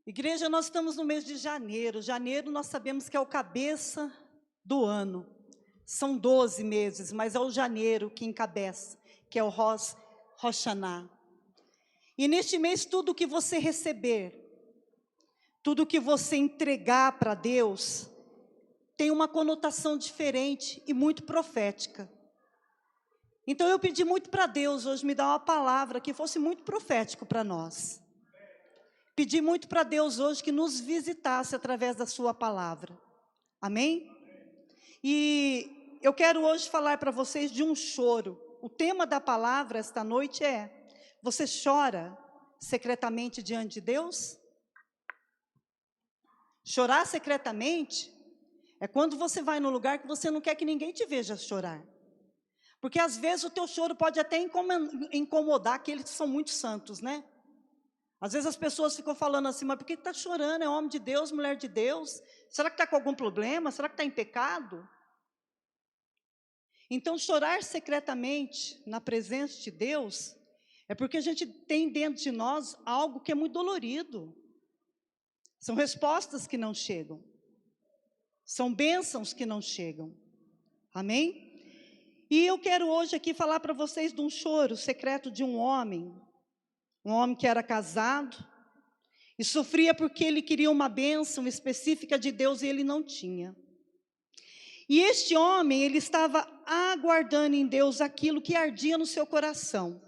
Igreja, nós estamos no mês de janeiro. Janeiro nós sabemos que é o cabeça do ano. São 12 meses, mas é o janeiro que encabeça, que é o Rosh Hashanah. E neste mês, tudo que você receber, tudo que você entregar para Deus, tem uma conotação diferente e muito profética. Então eu pedi muito para Deus hoje me dar uma palavra que fosse muito profético para nós. Pedi muito para Deus hoje que nos visitasse através da sua palavra. Amém? E eu quero hoje falar para vocês de um choro. O tema da palavra esta noite é: você chora secretamente diante de Deus? Chorar secretamente é quando você vai num lugar que você não quer que ninguém te veja chorar. Porque às vezes o teu choro pode até incomodar aqueles que são muito santos, né? Às vezes as pessoas ficam falando assim: mas por que está chorando? É homem de Deus, mulher de Deus? Será que está com algum problema? Será que está em pecado? Então chorar secretamente na presença de Deus é porque a gente tem dentro de nós algo que é muito dolorido. São respostas que não chegam. São bênçãos que não chegam. Amém? E eu quero hoje aqui falar para vocês de um choro secreto de um homem que era casado e sofria porque ele queria uma bênção específica de Deus e ele não tinha. E este homem, ele estava aguardando em Deus aquilo que ardia no seu coração.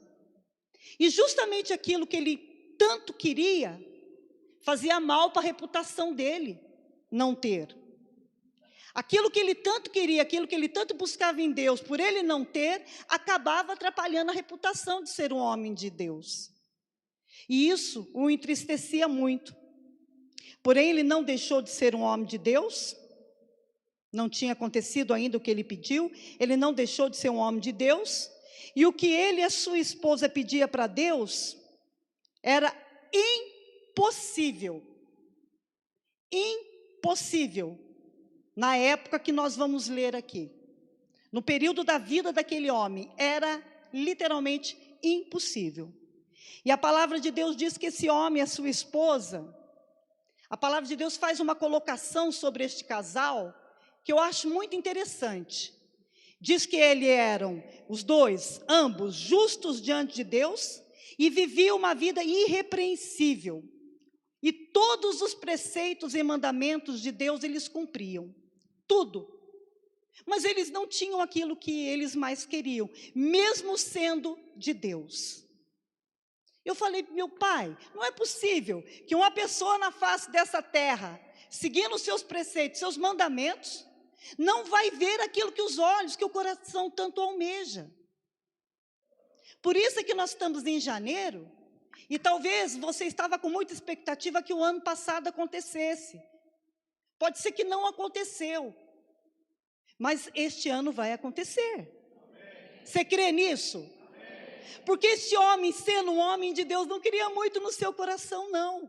E justamente aquilo que ele tanto queria, fazia mal para a reputação dele não ter. Aquilo que ele tanto queria, aquilo que ele tanto buscava em Deus, por ele não ter, acabava atrapalhando a reputação de ser um homem de Deus. E isso o entristecia muito. Porém, ele não deixou de ser um homem de Deus. Não tinha acontecido ainda o que ele pediu. Ele não deixou de ser um homem de Deus. E o que ele e a sua esposa pedia para Deus era impossível. Impossível. Na época que nós vamos ler aqui. No período da vida daquele homem, era literalmente impossível. E a palavra de Deus diz que esse homem e a sua esposa, a palavra de Deus faz uma colocação sobre este casal, que eu acho muito interessante. Diz que eles eram, os dois, ambos, justos diante de Deus, e viviam uma vida irrepreensível. E todos os preceitos e mandamentos de Deus eles cumpriam. Tudo. Mas eles não tinham aquilo que eles mais queriam, mesmo sendo de Deus. Eu falei para meu pai: não é possível que uma pessoa na face dessa terra, seguindo os seus preceitos, seus mandamentos, não vai ver aquilo que os olhos, que o coração tanto almeja. Por isso é que nós estamos em janeiro, e talvez você estava com muita expectativa que o ano passado acontecesse. Pode ser que não aconteceu, mas este ano vai acontecer. Amém. Você crê nisso? Amém. Porque este homem, sendo um homem de Deus, não queria muito no seu coração, não.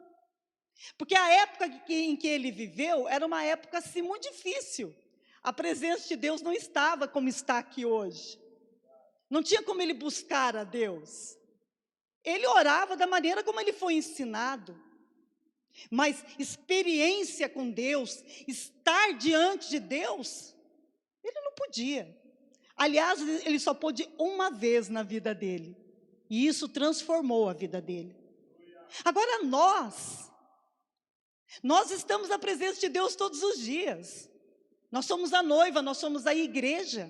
Porque a época em que ele viveu era uma época assim muito difícil. A presença de Deus não estava como está aqui hoje. Não tinha como ele buscar a Deus. Ele orava da maneira como ele foi ensinado. Mas experiência com Deus, estar diante de Deus, ele não podia. Aliás, ele só pôde uma vez na vida dele. E isso transformou a vida dele. Agora nós estamos na presença de Deus todos os dias. Nós somos a noiva, nós somos a igreja.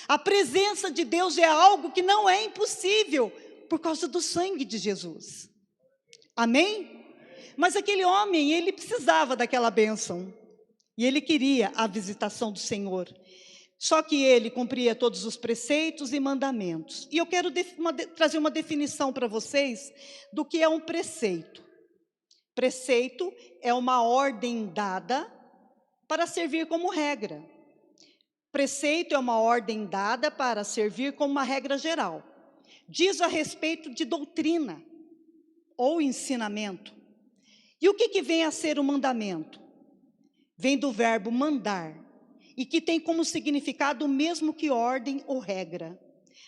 A presença de Deus é algo que não é impossível por causa do sangue de Jesus. Amém? Mas aquele homem, ele precisava daquela bênção. E ele queria a visitação do Senhor. Só que ele cumpria todos os preceitos e mandamentos. E eu quero trazer uma definição para vocês do que é um preceito. Preceito é uma ordem dada para servir como regra. Preceito é uma ordem dada para servir como uma regra geral. Diz a respeito de doutrina ou ensinamento. E o que vem a ser o mandamento? Vem do verbo mandar, e que tem como significado o mesmo que ordem ou regra.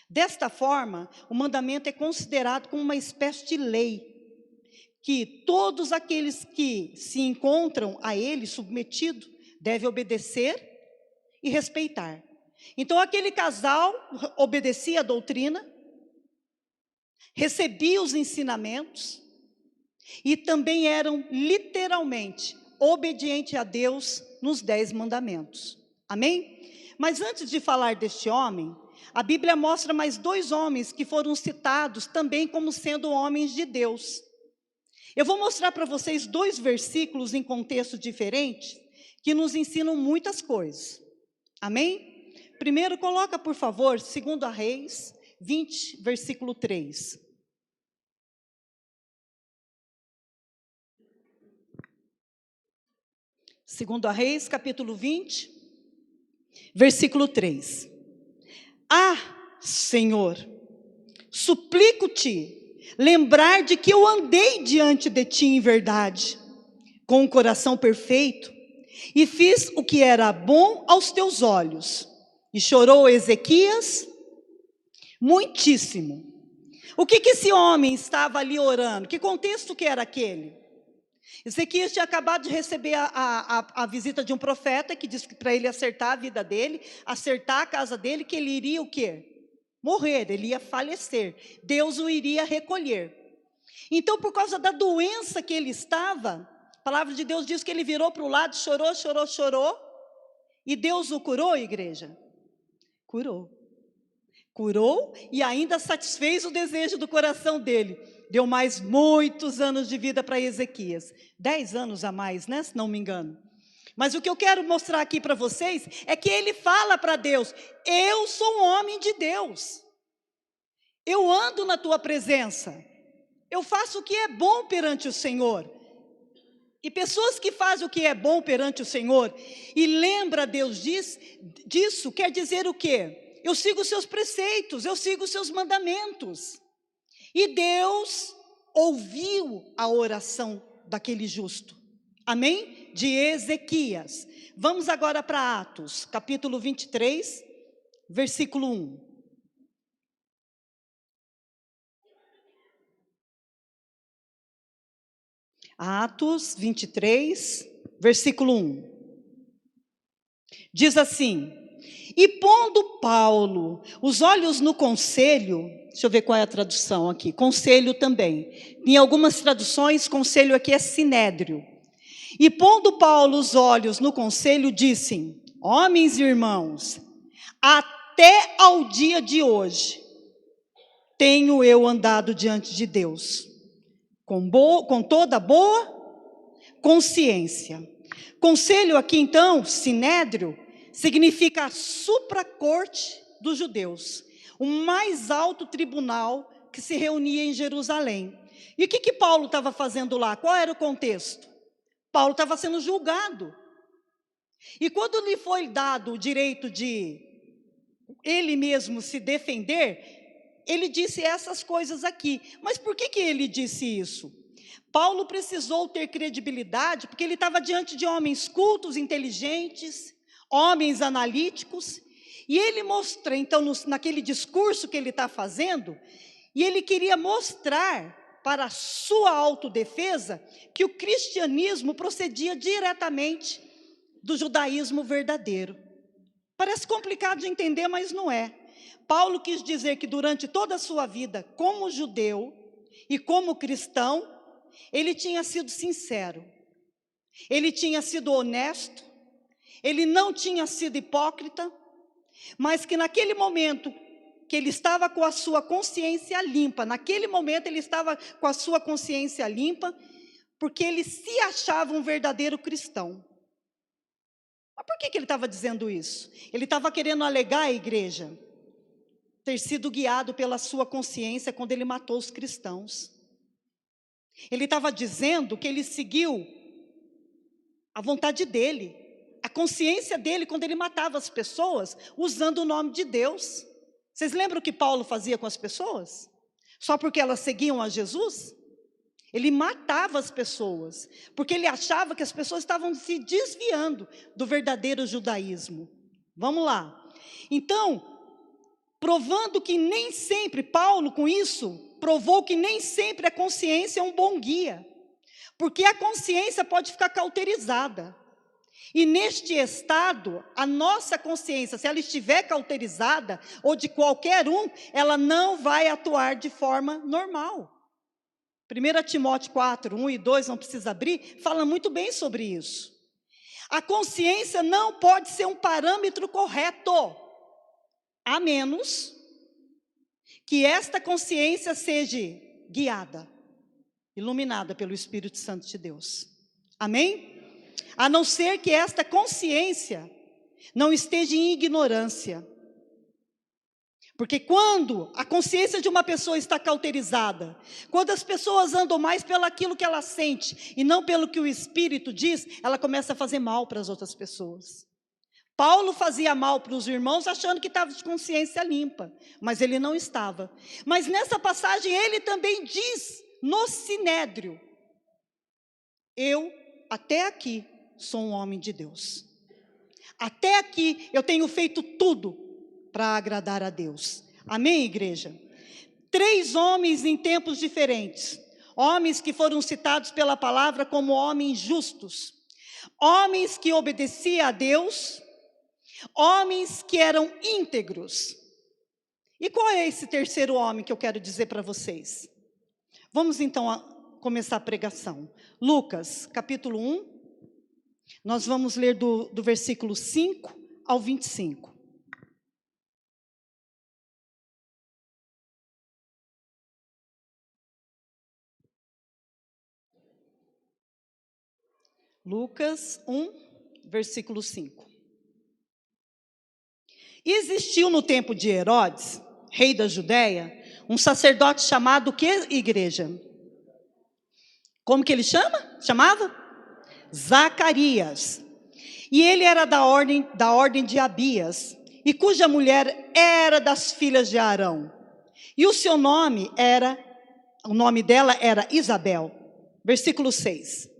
Desta forma, o mandamento é considerado como uma espécie de lei, que todos aqueles que se encontram a ele submetido devem obedecer e respeitar. Então aquele casal obedecia a doutrina, recebia os ensinamentos e também eram literalmente obedientes a Deus nos 10 mandamentos. Amém? Mas antes de falar deste homem, a Bíblia mostra mais 2 homens que foram citados também como sendo homens de Deus. Eu vou mostrar para vocês 2 versículos em contexto diferente que nos ensinam muitas coisas. Amém? Primeiro, coloca, por favor, 2 Reis 20, versículo 3. Segundo Reis, capítulo 20, versículo 3. Ah, Senhor, suplico-te lembrar de que eu andei diante de ti em verdade, com um coração perfeito, e fiz o que era bom aos teus olhos. E chorou Ezequias muitíssimo. O que esse homem estava ali orando? Que contexto que era aquele? Ezequias tinha acabado de receber a visita de um profeta que disse para ele acertar a vida dele, acertar a casa dele, que ele iria o quê? Morrer, ele ia falecer. Deus o iria recolher. Então, por causa da doença que ele estava, a palavra de Deus diz que ele virou para o lado, chorou, chorou, chorou. E Deus o curou, igreja? Curou. Curou e ainda satisfez o desejo do coração dele. Deu mais muitos anos de vida para Ezequias. 10 anos a mais, né? Se não me engano. Mas o que eu quero mostrar aqui para vocês é que ele fala para Deus: eu sou um homem de Deus. Eu ando na tua presença. Eu faço o que é bom perante o Senhor. E pessoas que fazem o que é bom perante o Senhor e lembra Deus disso, quer dizer o quê? Eu sigo os seus preceitos, eu sigo os seus mandamentos. E Deus ouviu a oração daquele justo. Amém? De Ezequias. Vamos agora para Atos, capítulo 23, versículo 1. Atos 23, versículo 1. Diz assim: e pondo Paulo os olhos no conselho, deixa eu ver qual é a tradução aqui, conselho também. Em algumas traduções, conselho aqui é sinédrio. E pondo Paulo os olhos no conselho, disse: homens e irmãos, até ao dia de hoje, tenho eu andado diante de Deus, com toda boa consciência. Conselho aqui então, sinédrio, significa a supracorte dos judeus, o mais alto tribunal que se reunia em Jerusalém. E o que Paulo estava fazendo lá? Qual era o contexto? Paulo estava sendo julgado. E quando lhe foi dado o direito de ele mesmo se defender, ele disse essas coisas aqui. Mas por que ele disse isso? Paulo precisou ter credibilidade, porque ele estava diante de homens cultos, inteligentes, homens analíticos, e ele mostra, então, naquele discurso que ele está fazendo, e ele queria mostrar para a sua autodefesa que o cristianismo procedia diretamente do judaísmo verdadeiro. Parece complicado de entender, mas não é. Paulo quis dizer que durante toda a sua vida, como judeu e como cristão, ele tinha sido sincero, ele tinha sido honesto, ele não tinha sido hipócrita, mas que naquele momento que ele estava com a sua consciência limpa, naquele momento ele estava com a sua consciência limpa, porque ele se achava um verdadeiro cristão. Mas por que ele estava dizendo isso? Ele estava querendo alegar à igreja ter sido guiado pela sua consciência quando ele matou os cristãos. Ele estava dizendo que ele seguiu a vontade dele, a consciência dele quando ele matava as pessoas usando o nome de Deus. Vocês lembram o que Paulo fazia com as pessoas? Só porque elas seguiam a Jesus? Ele matava as pessoas, porque ele achava que as pessoas estavam se desviando do verdadeiro judaísmo. Vamos lá. Então, provando que nem sempre, Paulo com isso, provou que nem sempre a consciência é um bom guia. Porque a consciência pode ficar cauterizada. E neste estado, a nossa consciência, se ela estiver cauterizada, ou de qualquer um, ela não vai atuar de forma normal. 1 Timóteo 4, 1 e 2, não precisa abrir, fala muito bem sobre isso. A consciência não pode ser um parâmetro correto, a menos que esta consciência seja guiada, iluminada pelo Espírito Santo de Deus. Amém? A não ser que esta consciência não esteja em ignorância. Porque quando a consciência de uma pessoa está cauterizada, quando as pessoas andam mais pelo aquilo que ela sente e não pelo que o Espírito diz, ela começa a fazer mal para as outras pessoas. Paulo fazia mal para os irmãos achando que estava de consciência limpa, mas ele não estava. Mas nessa passagem ele também diz no Sinédrio: eu até aqui sou um homem de Deus. Até aqui eu tenho feito tudo para agradar a Deus. Amém, igreja? 3 homens em tempos diferentes. Homens que foram citados pela palavra como homens justos. Homens que obedeciam a Deus. Homens que eram íntegros. E qual é esse terceiro homem que eu quero dizer para vocês? Vamos então começar a pregação. Lucas, capítulo 1. Nós vamos ler do versículo 5 ao 25. Lucas 1, versículo 5. Existiu no tempo de Herodes, rei da Judéia, um sacerdote chamado que igreja? Como que ele chamava? Zacarias. E ele era da ordem de Abias, e cuja mulher era das filhas de Arão. E o nome dela era Isabel. Versículo 6.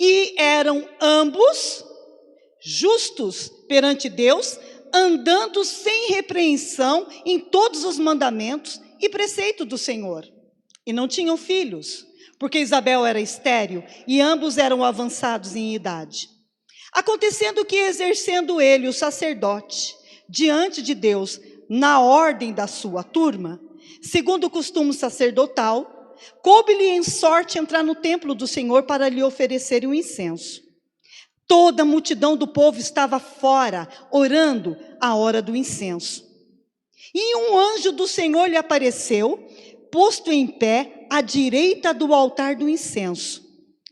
E eram ambos justos perante Deus, andando sem repreensão em todos os mandamentos e preceitos do Senhor. E não tinham filhos, porque Isabel era estéril e ambos eram avançados em idade. Acontecendo que, exercendo ele o sacerdote diante de Deus na ordem da sua turma, segundo o costume sacerdotal, coube-lhe em sorte entrar no templo do Senhor para lhe oferecer o incenso. Toda a multidão do povo estava fora, orando à hora do incenso. E um anjo do Senhor lhe apareceu, posto em pé à direita do altar do incenso.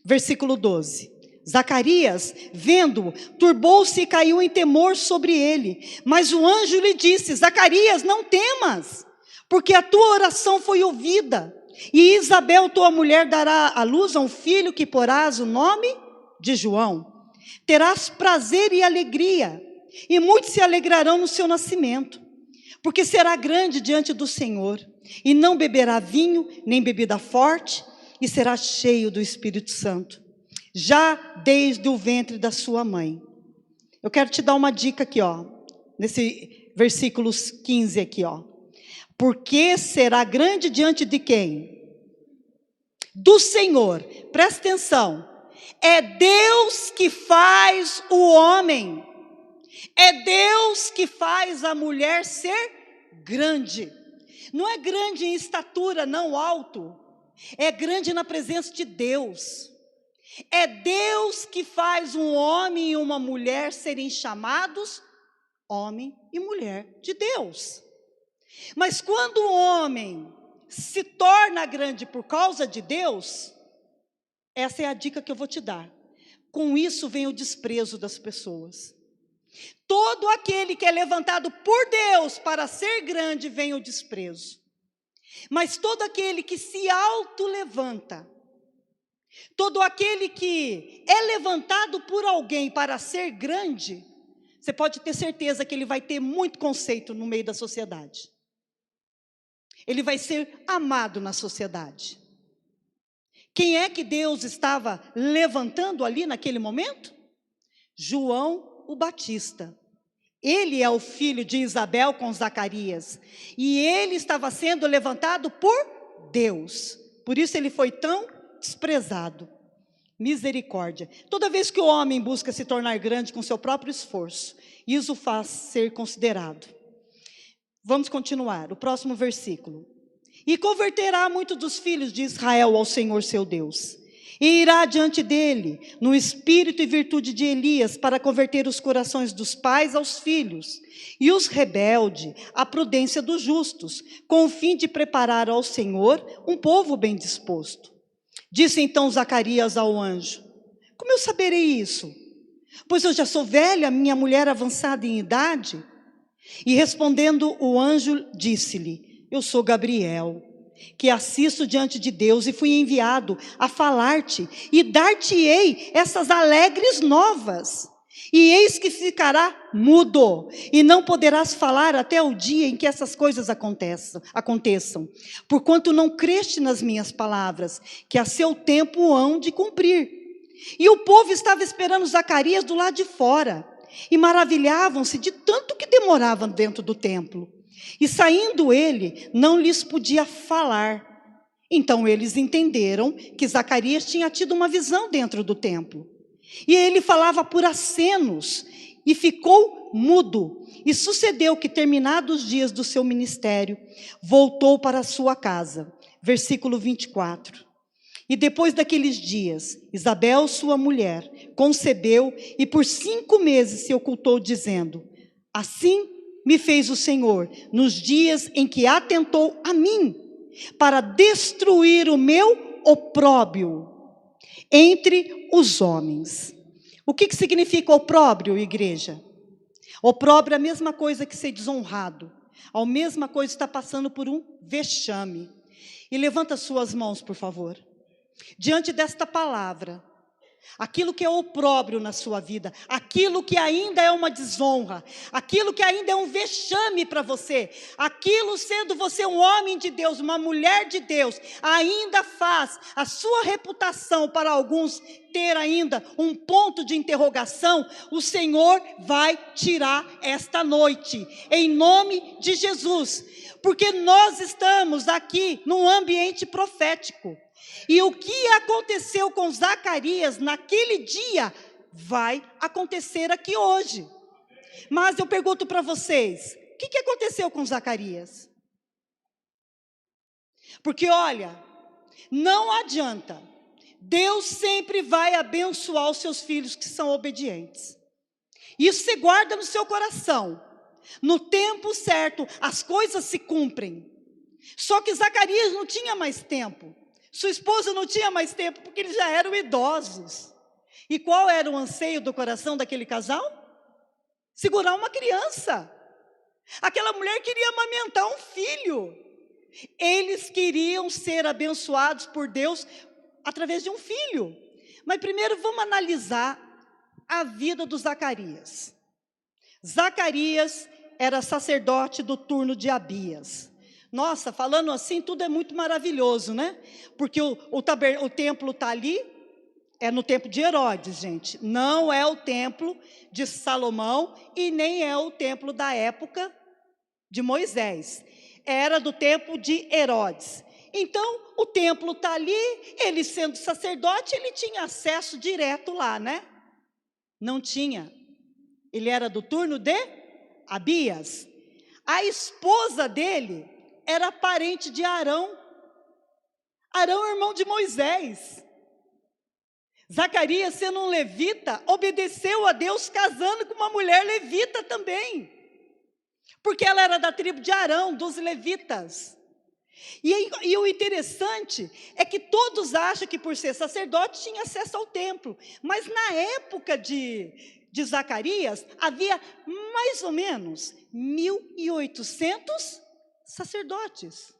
Versículo 12. Zacarias, vendo-o, turbou-se e caiu em temor sobre ele. Mas o anjo lhe disse: Zacarias, não temas, porque a tua oração foi ouvida. E Isabel, tua mulher, dará à luz a um filho que porás o nome de João. Terás prazer e alegria, e muitos se alegrarão no seu nascimento, porque será grande diante do Senhor, e não beberá vinho, nem bebida forte, e será cheio do Espírito Santo, já desde o ventre da sua mãe. Eu quero te dar uma dica aqui, nesse versículo 15 aqui, Porque será grande diante de quem? Do Senhor. Presta atenção. É Deus que faz o homem. É Deus que faz a mulher ser grande. Não é grande em estatura, não alto. É grande na presença de Deus. É Deus que faz um homem e uma mulher serem chamados homem e mulher de Deus. Mas quando o homem se torna grande por causa de Deus, essa é a dica que eu vou te dar. Com isso vem o desprezo das pessoas. Todo aquele que é levantado por Deus para ser grande, vem o desprezo. Mas todo aquele que se auto-levanta, todo aquele que é levantado por alguém para ser grande, você pode ter certeza que ele vai ter muito conceito no meio da sociedade. Ele vai ser amado na sociedade. Quem é que Deus estava levantando ali naquele momento? João o Batista. Ele é o filho de Isabel com Zacarias. E ele estava sendo levantado por Deus. Por isso ele foi tão desprezado. Misericórdia. Toda vez que o homem busca se tornar grande com seu próprio esforço, isso o faz ser considerado. Vamos continuar, o próximo versículo. E converterá muitos dos filhos de Israel ao Senhor seu Deus, e irá diante dele, no espírito e virtude de Elias, para converter os corações dos pais aos filhos, e os rebeldes à prudência dos justos, com o fim de preparar ao Senhor um povo bem disposto. Disse então Zacarias ao anjo: como eu saberei isso? Pois eu já sou velha, minha mulher avançada em idade. E respondendo o anjo, disse-lhe: eu sou Gabriel, que assisto diante de Deus e fui enviado a falar-te e dar-te-ei essas alegres novas. E eis que ficará mudo, e não poderás falar até o dia em que essas coisas aconteçam, porquanto não creste nas minhas palavras, que a seu tempo hão de cumprir. E o povo estava esperando Zacarias do lado de fora, e maravilhavam-se de tanto que demoravam dentro do templo. E saindo ele, não lhes podia falar. Então eles entenderam que Zacarias tinha tido uma visão dentro do templo. E ele falava por acenos, e ficou mudo. E sucedeu que, terminados os dias do seu ministério, voltou para a sua casa. Versículo 24. E depois daqueles dias, Isabel, sua mulher, concebeu e por 5 meses se ocultou, dizendo: assim me fez o Senhor, nos dias em que atentou a mim, para destruir o meu opróbrio entre os homens. O que significa opróbrio, igreja? Opróbrio é a mesma coisa que ser desonrado, a mesma coisa está passando por um vexame. E levanta suas mãos, por favor. Diante desta palavra, aquilo que é opróbrio na sua vida, aquilo que ainda é uma desonra, aquilo que ainda é um vexame para você, aquilo, sendo você um homem de Deus, uma mulher de Deus, ainda faz a sua reputação para alguns ter ainda um ponto de interrogação, o Senhor vai tirar esta noite, em nome de Jesus, porque nós estamos aqui num ambiente profético. E o que aconteceu com Zacarias naquele dia, vai acontecer aqui hoje. Mas eu pergunto para vocês, o que aconteceu com Zacarias? Porque olha, não adianta, Deus sempre vai abençoar os seus filhos que são obedientes. Isso você guarda no seu coração. No tempo certo, as coisas se cumprem. Só que Zacarias não tinha mais tempo. Sua esposa não tinha mais tempo, porque eles já eram idosos. E qual era o anseio do coração daquele casal? Segurar uma criança. Aquela mulher queria amamentar um filho. Eles queriam ser abençoados por Deus através de um filho. Mas primeiro vamos analisar a vida do Zacarias. Zacarias era sacerdote do turno de Abias. Nossa, falando assim, tudo é muito maravilhoso, né? Porque o templo está ali, é no tempo de Herodes, gente. Não é o templo de Salomão e nem é o templo da época de Moisés. Era do tempo de Herodes. Então, o templo está ali, ele sendo sacerdote, ele tinha acesso direto lá, né? Não tinha. Ele era do turno de Abias. A esposa dele era parente de Arão. Arão é irmão de Moisés. Zacarias, sendo um levita, obedeceu a Deus casando com uma mulher levita também. Porque ela era da tribo de Arão, dos levitas. E o interessante é que todos acham que por ser sacerdote tinha acesso ao templo. Mas na época de Zacarias, havia mais ou menos 1.800 sacerdotes.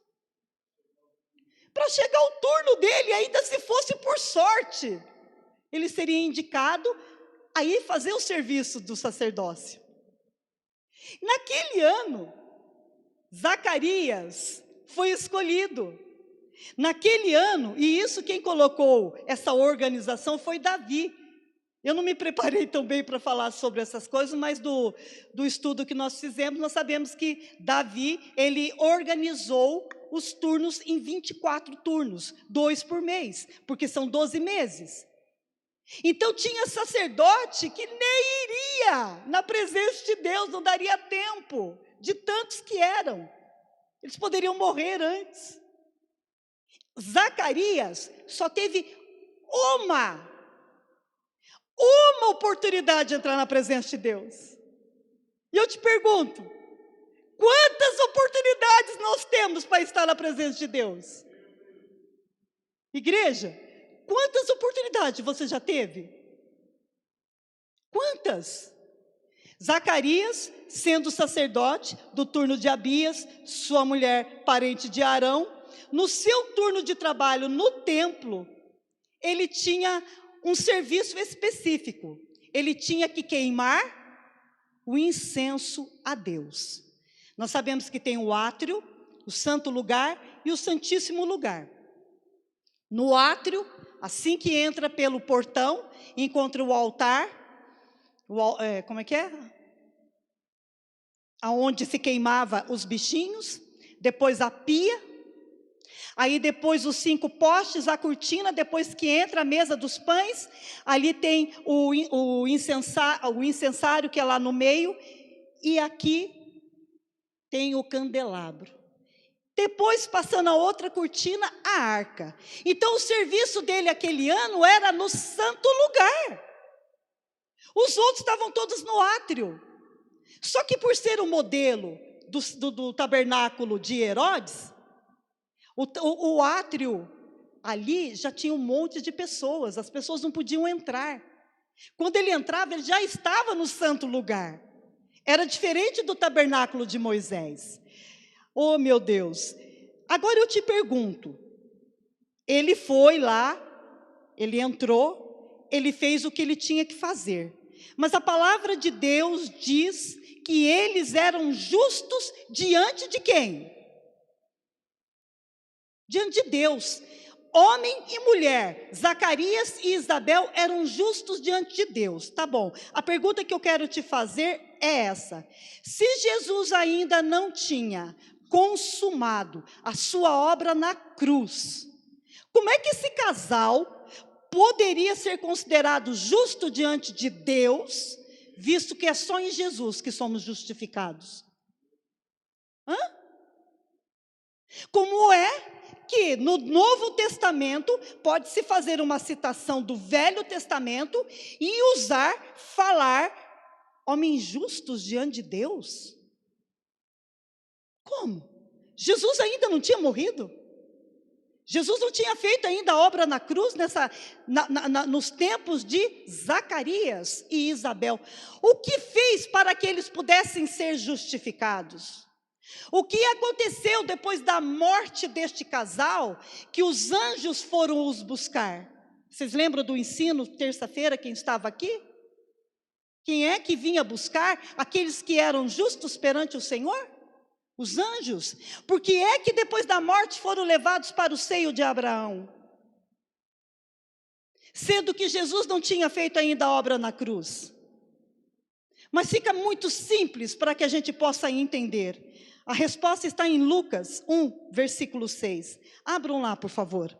Para chegar ao turno dele, ainda se fosse por sorte, ele seria indicado a ir fazer o serviço do sacerdócio. Naquele ano, Zacarias foi escolhido. Naquele ano, e isso quem colocou essa organização foi Davi. Eu não me preparei tão bem para falar sobre essas coisas, mas do estudo que nós fizemos, nós sabemos que Davi, ele organizou os turnos em 24 turnos, 2 por mês, porque são 12 meses. Então tinha sacerdote que nem iria na presença de Deus, não daria tempo, de tantos que eram. Eles poderiam morrer antes. Zacarias só teve uma oportunidade de entrar na presença de Deus. E eu te pergunto, quantas oportunidades nós temos para estar na presença de Deus? Igreja, quantas oportunidades você já teve? Quantas? Zacarias, sendo sacerdote do turno de Abias, sua mulher parente de Arão, no seu turno de trabalho no templo, ele tinha um serviço específico. Ele tinha que queimar o incenso a Deus. Nós sabemos que tem o átrio, o santo lugar e o santíssimo lugar. No átrio, assim que entra pelo portão, encontra o altar, aonde se queimava os bichinhos, depois a pia, aí depois os 5 postes, a cortina, depois que entra a mesa dos pães, ali tem o incensário que é lá no meio, e aqui tem o candelabro. Depois, passando a outra cortina, a arca. Então, o serviço dele aquele ano era no santo lugar. Os outros estavam todos no átrio. Só que por ser o modelo do tabernáculo de Herodes, o átrio ali já tinha um monte de pessoas, as pessoas não podiam entrar. Quando ele entrava, ele já estava no santo lugar. Era diferente do tabernáculo de Moisés. Oh, meu Deus! Agora eu te pergunto, ele foi lá, ele entrou, ele fez o que ele tinha que fazer. Mas a palavra de Deus diz que eles eram justos diante de quem? Diante de Deus. Homem e mulher, Zacarias e Isabel eram justos diante de Deus. Tá bom, a pergunta que eu quero te fazer é essa: se Jesus ainda não tinha consumado a sua obra na cruz, como é que esse casal poderia ser considerado justo diante de Deus, visto que é só em Jesus que somos justificados? Como é que no Novo Testamento pode-se fazer uma citação do Velho Testamento e falar homens justos diante de Deus? Como? Jesus ainda não tinha morrido? Jesus não tinha feito ainda a obra na cruz, nos tempos de Zacarias e Isabel. O que fez para que eles pudessem ser justificados? O que aconteceu depois da morte deste casal, que os anjos foram os buscar? Vocês lembram do ensino, terça-feira, quem estava aqui? Quem é que vinha buscar aqueles que eram justos perante o Senhor? Os anjos. Por que é que depois da morte foram levados para o seio de Abraão? Sendo que Jesus não tinha feito ainda a obra na cruz. Mas fica muito simples para que a gente possa entender. A resposta está em Lucas 1, versículo 6. Abram lá, por favor.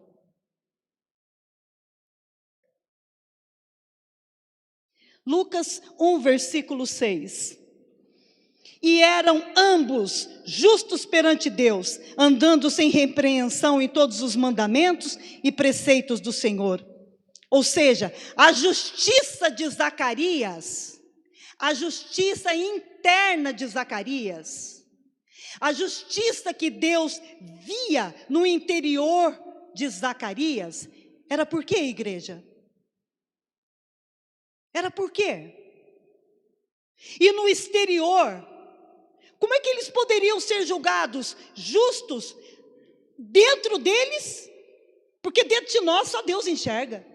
Lucas 1, versículo 6. E eram ambos justos perante Deus, andando sem repreensão em todos os mandamentos e preceitos do Senhor. Ou seja, a justiça de Zacarias, a justiça interna de Zacarias, a justiça que Deus via no interior de Zacarias, era por quê, igreja? Era por quê? E no exterior, como é que eles poderiam ser julgados justos dentro deles? Porque dentro de nós só Deus enxerga.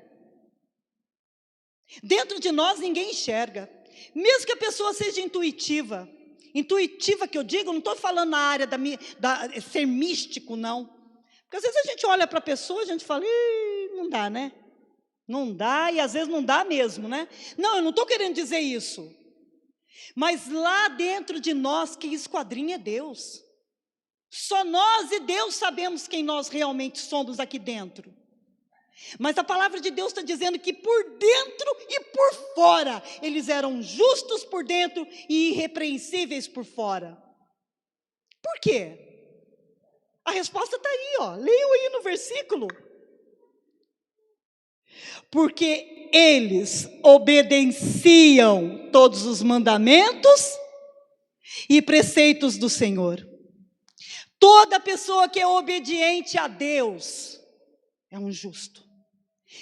Dentro de nós ninguém enxerga. Mesmo que a pessoa seja intuitiva que eu digo, não estou falando na área ser místico, não. Porque às vezes a gente olha para a pessoa e a gente fala, não dá, né? Não dá, e às vezes não dá mesmo, né? Não, eu não estou querendo dizer isso. Mas lá dentro de nós, quem esquadrinha é Deus. Só nós e Deus sabemos quem nós realmente somos aqui dentro. Mas a palavra de Deus está dizendo que por dentro e por fora, eles eram justos por dentro e irrepreensíveis por fora. Por quê? A resposta está aí, ó. Leiam aí no versículo. Porque eles obedeciam todos os mandamentos e preceitos do Senhor. Toda pessoa que é obediente a Deus é um justo.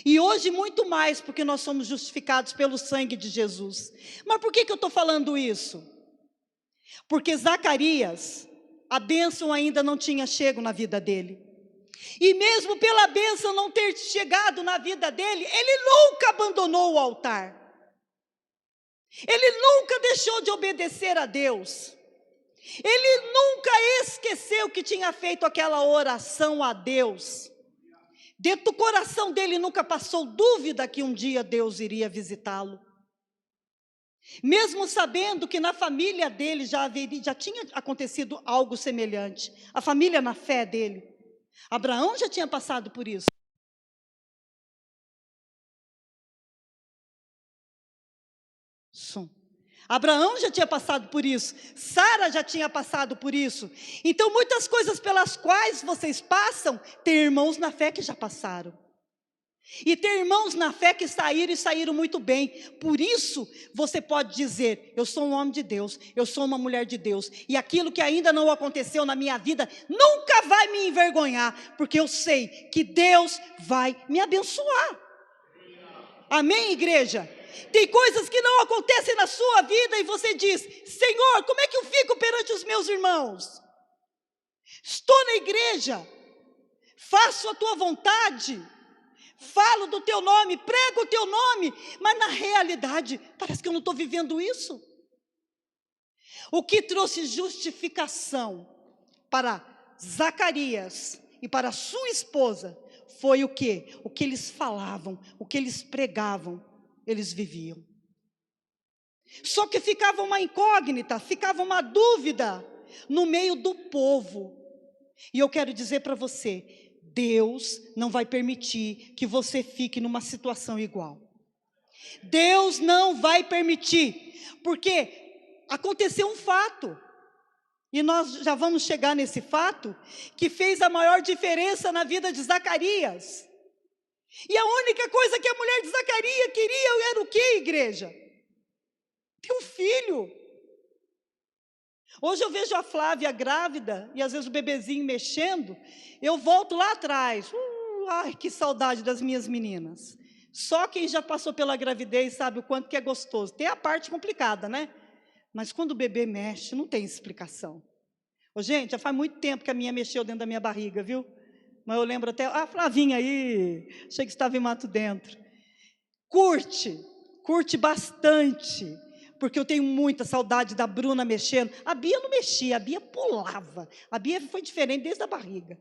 E hoje muito mais, porque nós somos justificados pelo sangue de Jesus. Mas por que eu estou falando isso? Porque Zacarias, a bênção ainda não tinha chegado na vida dele. E mesmo pela bênção não ter chegado na vida dele, ele nunca abandonou o altar. Ele nunca deixou de obedecer a Deus. Ele nunca esqueceu que tinha feito aquela oração a Deus. Dentro do coração dele nunca passou dúvida que um dia Deus iria visitá-lo. Mesmo sabendo que na família dele já tinha acontecido algo semelhante. A família na fé dele. Abraão já tinha passado por isso. Abraão já tinha passado por isso. Sara já tinha passado por isso. Então muitas coisas pelas quais vocês passam, tem irmãos na fé que já passaram. E tem irmãos na fé que saíram e saíram muito bem. Por isso você pode dizer, eu sou um homem de Deus, eu sou uma mulher de Deus. E aquilo que ainda não aconteceu na minha vida, nunca vai me envergonhar. Porque eu sei que Deus vai me abençoar. Amém, igreja? Tem coisas que não acontecem na sua vida e você diz, Senhor, como é que eu fico perante os meus irmãos? Estou na igreja, faço a tua vontade, falo do teu nome, prego o teu nome, mas na realidade, parece que eu não estou vivendo isso. O que trouxe justificação para Zacarias e para sua esposa foi o quê? O que eles falavam, o que eles pregavam, eles viviam. Só que ficava uma incógnita, ficava uma dúvida no meio do povo. E eu quero dizer para você, Deus não vai permitir que você fique numa situação igual. Deus não vai permitir, porque aconteceu um fato, e nós já vamos chegar nesse fato, que fez a maior diferença na vida de Zacarias. E a única coisa que a mulher de Zacarias queria era o quê, igreja? Ter um filho. Hoje eu vejo a Flávia grávida, e às vezes o bebezinho mexendo, eu volto lá atrás. Ai, que saudade das minhas meninas. Só quem já passou pela gravidez sabe o quanto que é gostoso. Tem a parte complicada, né? Mas quando o bebê mexe, não tem explicação. Ô, gente, já faz muito tempo que a minha mexeu dentro da minha barriga, viu? Mas eu lembro até, Flavinha aí, achei que estava em mato dentro. Curte bastante, porque eu tenho muita saudade da Bruna mexendo. A Bia não mexia, a Bia pulava. A Bia foi diferente desde a barriga.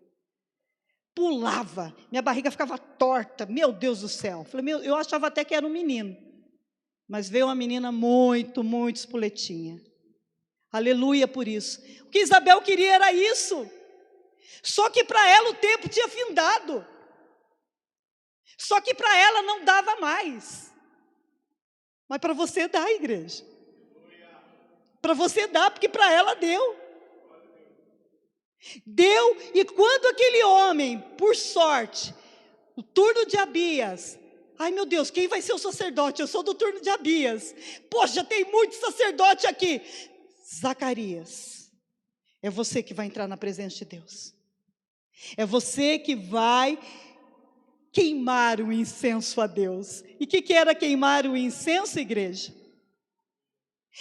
Pulava, minha barriga ficava torta, meu Deus do céu. Falei, eu achava até que era um menino. Mas veio uma menina muito espoletinha. Aleluia por isso. O que Isabel queria era isso. Só que para ela o tempo tinha findado. Só que para ela não dava mais. Mas para você dá, igreja. Para você dá, porque para ela deu. Deu, e quando aquele homem, por sorte, o turno de Abias, ai meu Deus, quem vai ser o sacerdote? Eu sou do turno de Abias. Poxa, tem muito sacerdote aqui. Zacarias, é você que vai entrar na presença de Deus. É você que vai queimar o incenso a Deus. E o que era queimar o incenso, igreja?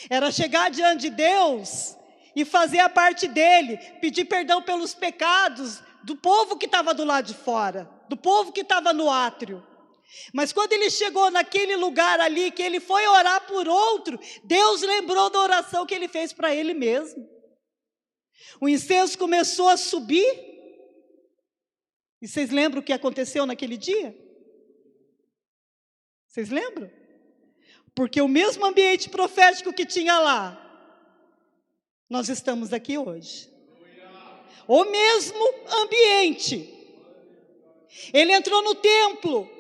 Era chegar diante de Deus e fazer a parte dele, pedir perdão pelos pecados do povo que estava do lado de fora, do povo que estava no átrio. Mas quando ele chegou naquele lugar ali, que ele foi orar por outro, Deus lembrou da oração que ele fez para ele mesmo. O incenso começou a subir. E vocês lembram o que aconteceu naquele dia? Vocês lembram? Porque o mesmo ambiente profético que tinha lá, nós estamos aqui hoje. O mesmo ambiente. Ele entrou no templo.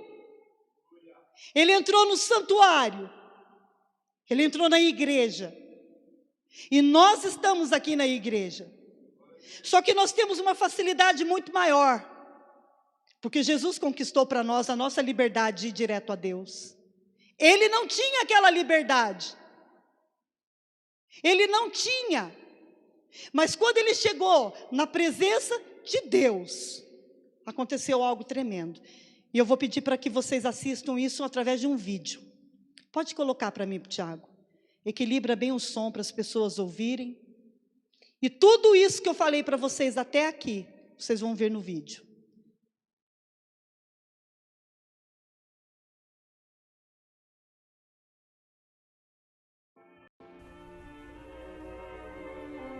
Ele entrou no santuário. Ele entrou na igreja. E nós estamos aqui na igreja. Só que nós temos uma facilidade muito maior. Porque Jesus conquistou para nós a nossa liberdade de ir direto a Deus. Ele não tinha aquela liberdade. Ele não tinha. Mas quando ele chegou na presença de Deus, aconteceu algo tremendo. E eu vou pedir para que vocês assistam isso através de um vídeo. Pode colocar para mim, Tiago. Equilibra bem o som para as pessoas ouvirem. E tudo isso que eu falei para vocês até aqui, vocês vão ver no vídeo.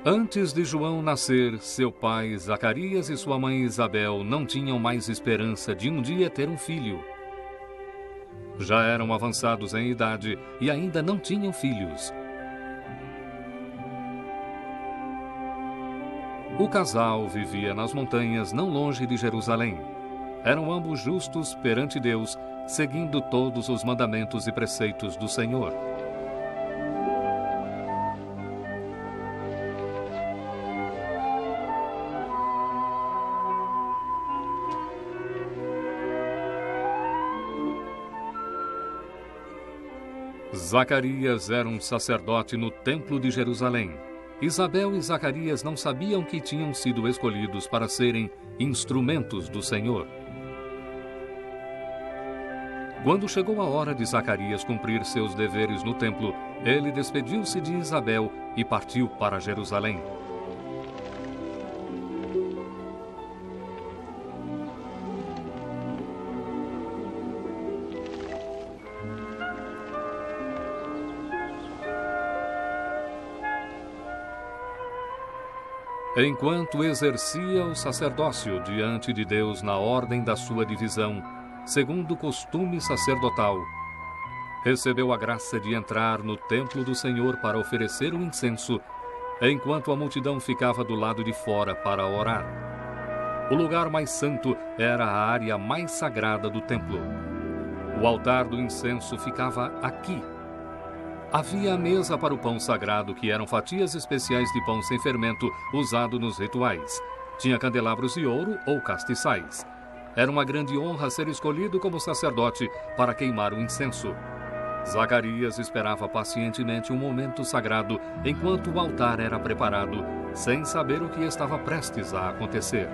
Antes de João nascer, seu pai Zacarias e sua mãe Isabel não tinham mais esperança de um dia ter um filho. Já eram avançados em idade e ainda não tinham filhos. O casal vivia nas montanhas não longe de Jerusalém. Eram ambos justos perante Deus, seguindo todos os mandamentos e preceitos do Senhor. Zacarias era um sacerdote no templo de Jerusalém. Isabel e Zacarias não sabiam que tinham sido escolhidos para serem instrumentos do Senhor. Quando chegou a hora de Zacarias cumprir seus deveres no templo, ele despediu-se de Isabel e partiu para Jerusalém. Enquanto exercia o sacerdócio diante de Deus na ordem da sua divisão, segundo o costume sacerdotal, recebeu a graça de entrar no templo do Senhor para oferecer o incenso, enquanto a multidão ficava do lado de fora para orar. O lugar mais santo era a área mais sagrada do templo. O altar do incenso ficava aqui. Havia a mesa para o pão sagrado, que eram fatias especiais de pão sem fermento, usado nos rituais. Tinha candelabros de ouro ou castiçais. Era uma grande honra ser escolhido como sacerdote para queimar o incenso. Zacarias esperava pacientemente um momento sagrado, enquanto o altar era preparado, sem saber o que estava prestes a acontecer.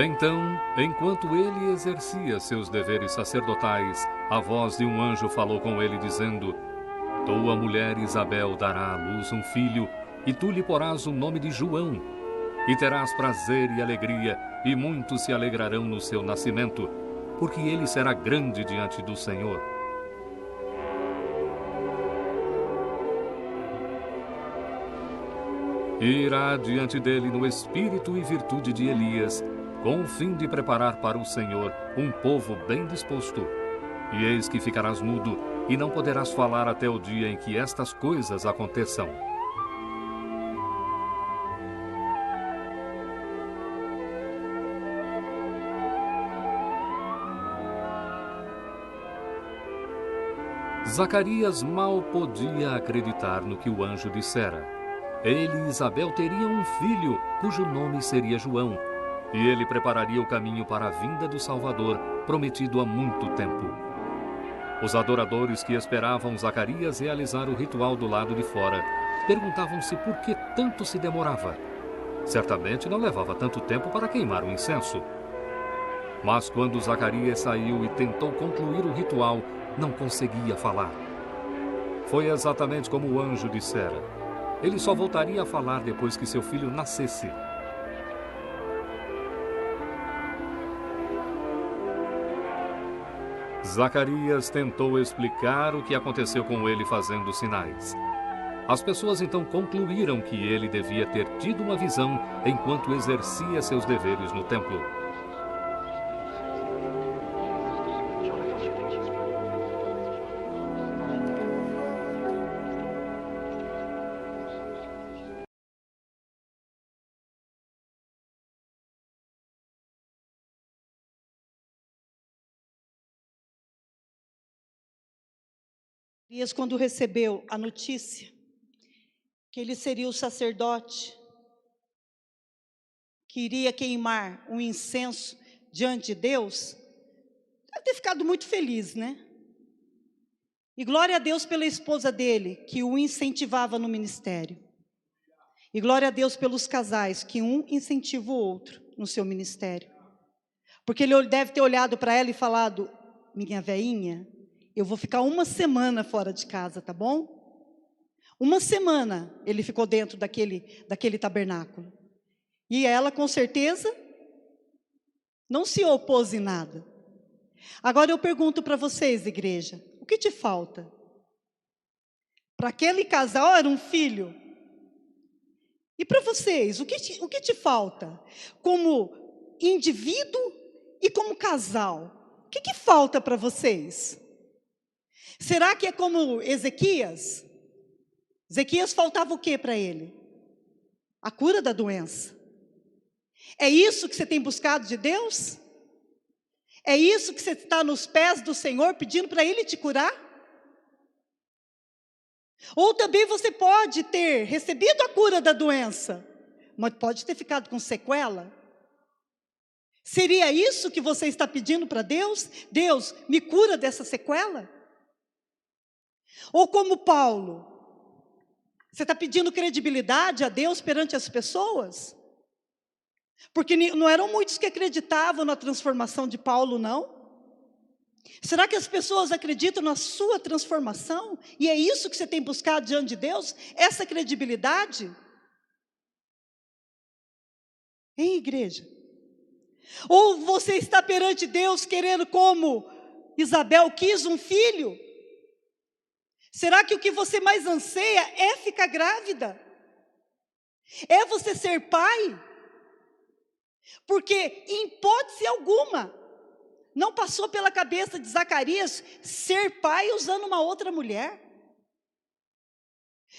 Então, enquanto ele exercia seus deveres sacerdotais, a voz de um anjo falou com ele, dizendo: Tua mulher Isabel dará à luz um filho, e tu lhe porás o nome de João. E terás prazer e alegria, e muitos se alegrarão no seu nascimento, porque ele será grande diante do Senhor. E irá diante dele no espírito e virtude de Elias, com o fim de preparar para o Senhor um povo bem disposto. E eis que ficarás mudo, e não poderás falar até o dia em que estas coisas aconteçam. Zacarias mal podia acreditar no que o anjo dissera. Ele e Isabel teriam um filho, cujo nome seria João, e ele prepararia o caminho para a vinda do Salvador, prometido há muito tempo. Os adoradores que esperavam Zacarias realizar o ritual do lado de fora perguntavam-se por que tanto se demorava. Certamente não levava tanto tempo para queimar o incenso. Mas quando Zacarias saiu e tentou concluir o ritual, não conseguia falar. Foi exatamente como o anjo dissera. Ele só voltaria a falar depois que seu filho nascesse. Zacarias tentou explicar o que aconteceu com ele fazendo sinais. As pessoas então concluíram que ele devia ter tido uma visão enquanto exercia seus deveres no templo. Zacarias, quando recebeu a notícia que ele seria o sacerdote que iria queimar um incenso diante de Deus, deve ter ficado muito feliz, né? E glória a Deus pela esposa dele, que o incentivava no ministério. E glória a Deus pelos casais, que um incentiva o outro no seu ministério. Porque ele deve ter olhado para ela e falado: minha veinha, eu vou ficar uma semana fora de casa, tá bom? Uma semana ele ficou dentro daquele tabernáculo. E ela, com certeza, não se opôs em nada. Agora eu pergunto para vocês, igreja, o que te falta? Para aquele casal era um filho. E para vocês, o que te falta? Como indivíduo e como casal, o que falta para vocês? Será que é como Ezequias? Ezequias faltava o que para ele? A cura da doença. É isso que você tem buscado de Deus? É isso que você está nos pés do Senhor pedindo para Ele te curar? Ou também você pode ter recebido a cura da doença, mas pode ter ficado com sequela. Seria isso que você está pedindo para Deus? Deus, me cura dessa sequela? Ou como Paulo, você está pedindo credibilidade a Deus perante as pessoas? Porque não eram muitos que acreditavam na transformação de Paulo, não? Será que as pessoas acreditam na sua transformação? E é isso que você tem buscado diante de Deus? Essa credibilidade? Hein, igreja? Ou você está perante Deus querendo, como Isabel quis, um filho? Será que o que você mais anseia é ficar grávida? É você ser pai? Porque, em hipótese alguma, não passou pela cabeça de Zacarias ser pai usando uma outra mulher.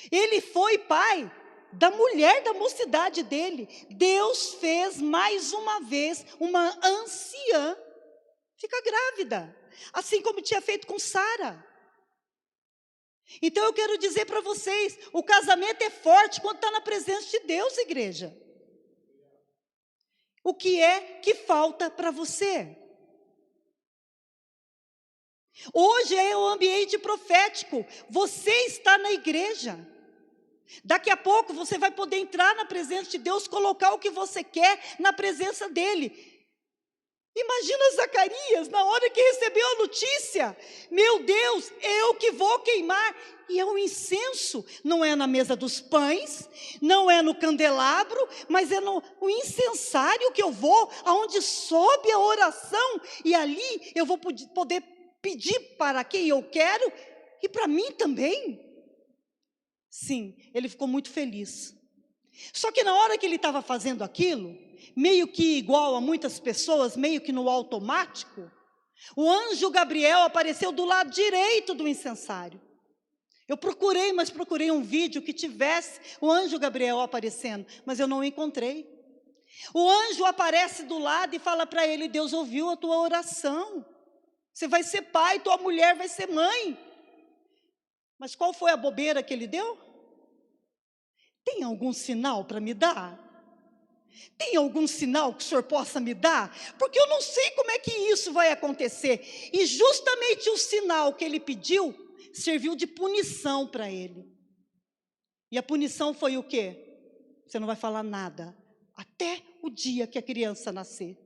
Ele foi pai da mulher da mocidade dele. Deus fez mais uma vez uma anciã ficar grávida, assim como tinha feito com Sara. Então eu quero dizer para vocês, o casamento é forte quando está na presença de Deus, igreja. O que é que falta para você? Hoje é o ambiente profético, você está na igreja. Daqui a pouco você vai poder entrar na presença de Deus, colocar o que você quer na presença dEle. Imagina Zacarias, na hora que recebeu a notícia: meu Deus, eu que vou queimar. E é um incenso, não é na mesa dos pães, não é no candelabro, mas é no incensário que eu vou, aonde sobe a oração, e ali eu vou poder pedir para quem eu quero, e para mim também. Sim, ele ficou muito feliz. Só que na hora que ele estava fazendo aquilo, meio que igual a muitas pessoas, meio que no automático, o anjo Gabriel apareceu do lado direito do incensário. Eu procurei, mas procurei um vídeo que tivesse o anjo Gabriel aparecendo, mas eu não encontrei. O anjo aparece do lado e fala para ele: Deus ouviu a tua oração. Você vai ser pai, tua mulher vai ser mãe. Mas qual foi a bobeira que ele deu? Tem algum sinal para me dar? Tem algum sinal que o senhor possa me dar? Porque eu não sei como é que isso vai acontecer. E justamente o sinal que ele pediu serviu de punição para ele. E a punição foi o quê? Você não vai falar nada até o dia que a criança nascer.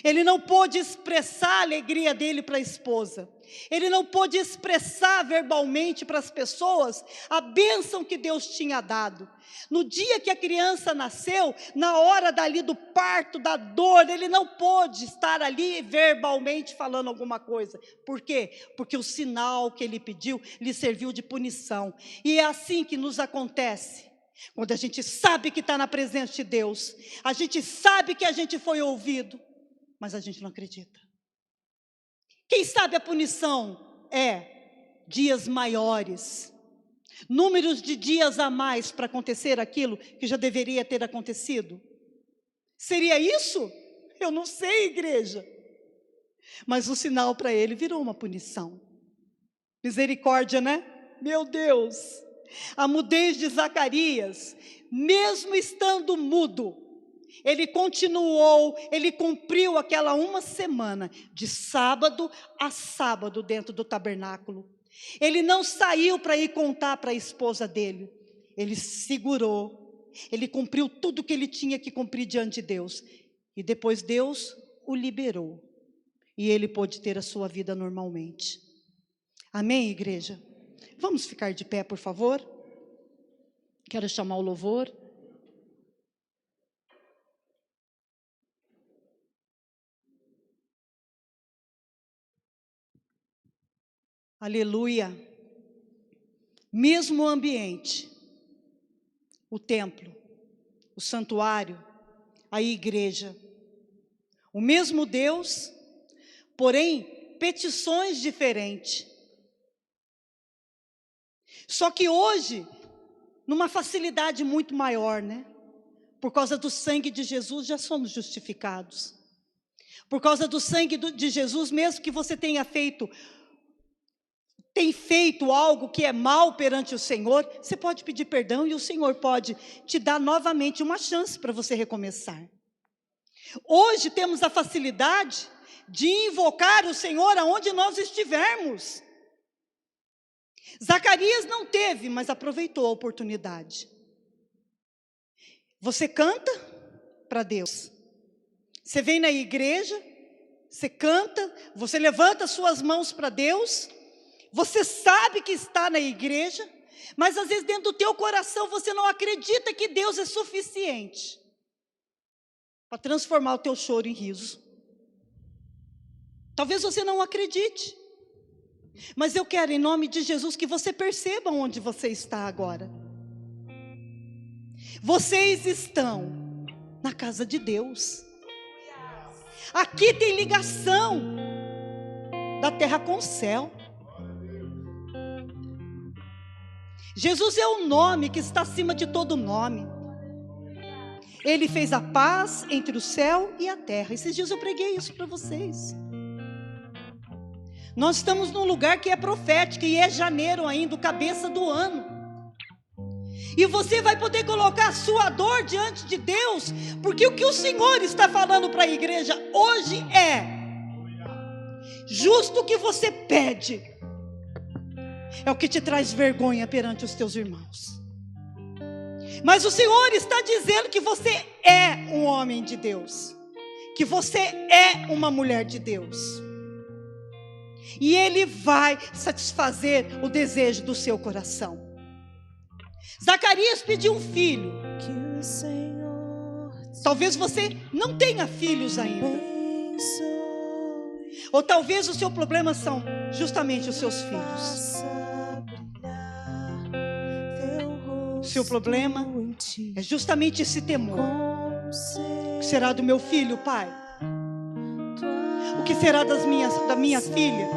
Ele não pôde expressar a alegria dele para a esposa. Ele não pôde expressar verbalmente para as pessoas a bênção que Deus tinha dado. No dia que a criança nasceu, na hora dali do parto, da dor, ele não pôde estar ali verbalmente falando alguma coisa. Por quê? Porque o sinal que ele pediu lhe serviu de punição. E é assim que nos acontece. Quando a gente sabe que está na presença de Deus, a gente sabe que a gente foi ouvido, mas a gente não acredita. Quem sabe a punição é dias maiores, números de dias a mais para acontecer aquilo que já deveria ter acontecido. Seria isso? Eu não sei, igreja. Mas o sinal para ele virou uma punição. Misericórdia, né? Meu Deus! A mudez de Zacarias, mesmo estando mudo, ele continuou, ele cumpriu aquela uma semana, de sábado a sábado dentro do tabernáculo. Ele não saiu para ir contar para a esposa dele, ele segurou, ele cumpriu tudo que ele tinha que cumprir diante de Deus. E depois Deus o liberou, e ele pôde ter a sua vida normalmente. Amém, igreja? Vamos ficar de pé, por favor? Quero chamar o louvor. Aleluia. Mesmo ambiente, o templo, o santuário, a igreja, o mesmo Deus, porém petições diferentes. Só que hoje, numa facilidade muito maior, né? Por causa do sangue de Jesus já somos justificados. Por causa do sangue de Jesus, mesmo que você tem feito algo que é mal perante o Senhor, você pode pedir perdão e o Senhor pode te dar novamente uma chance para você recomeçar. Hoje temos a facilidade de invocar o Senhor aonde nós estivermos. Zacarias não teve, mas aproveitou a oportunidade. Você canta para Deus. Você vem na igreja, você canta, você levanta suas mãos para Deus. Você sabe que está na igreja, mas às vezes dentro do teu coração você não acredita que Deus é suficiente para transformar o teu choro em riso. Talvez você não acredite, mas eu quero, em nome de Jesus, que você perceba onde você está agora. Vocês estão na casa de Deus. Aqui tem ligação da terra com o céu. Jesus é o nome que está acima de todo nome. Ele fez a paz entre o céu e a terra. Esses dias eu preguei isso para vocês. Nós estamos num lugar que é profético e é janeiro ainda, o cabeça do ano. E você vai poder colocar a sua dor diante de Deus, porque o que o Senhor está falando para a igreja hoje é: justo o que você pede é o que te traz vergonha perante os teus irmãos. Mas o Senhor está dizendo que você é um homem de Deus, que você é uma mulher de Deus, e Ele vai satisfazer o desejo do seu coração. Zacarias pediu um filho. Talvez você não tenha filhos ainda, ou talvez o seu problema são justamente os seus filhos. Seu problema é justamente esse temor. O que será do meu filho, pai? O que será da minha filha?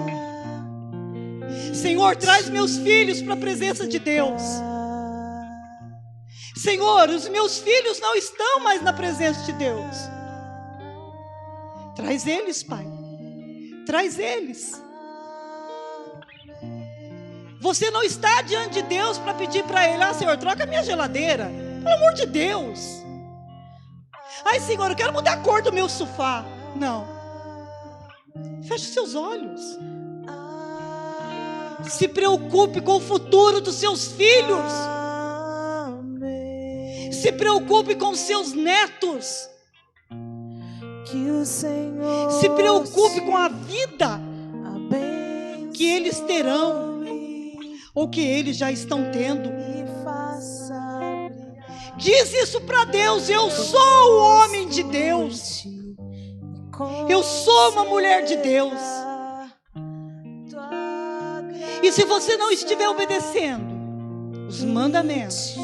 Senhor, traz meus filhos para a presença de Deus. Senhor, os meus filhos não estão mais na presença de Deus. Traz eles, pai. Traz eles. Você não está diante de Deus para pedir para Ele: ah, Senhor, troca a minha geladeira. Pelo amor de Deus. Ai, Senhor, eu quero mudar a cor do meu sofá. Não. Feche os seus olhos. Se preocupe com o futuro dos seus filhos. Se preocupe com os seus netos. Se preocupe com a vida que eles terão, ou que eles já estão tendo. Diz isso para Deus: eu sou o homem de Deus, eu sou uma mulher de Deus. E se você não estiver obedecendo os mandamentos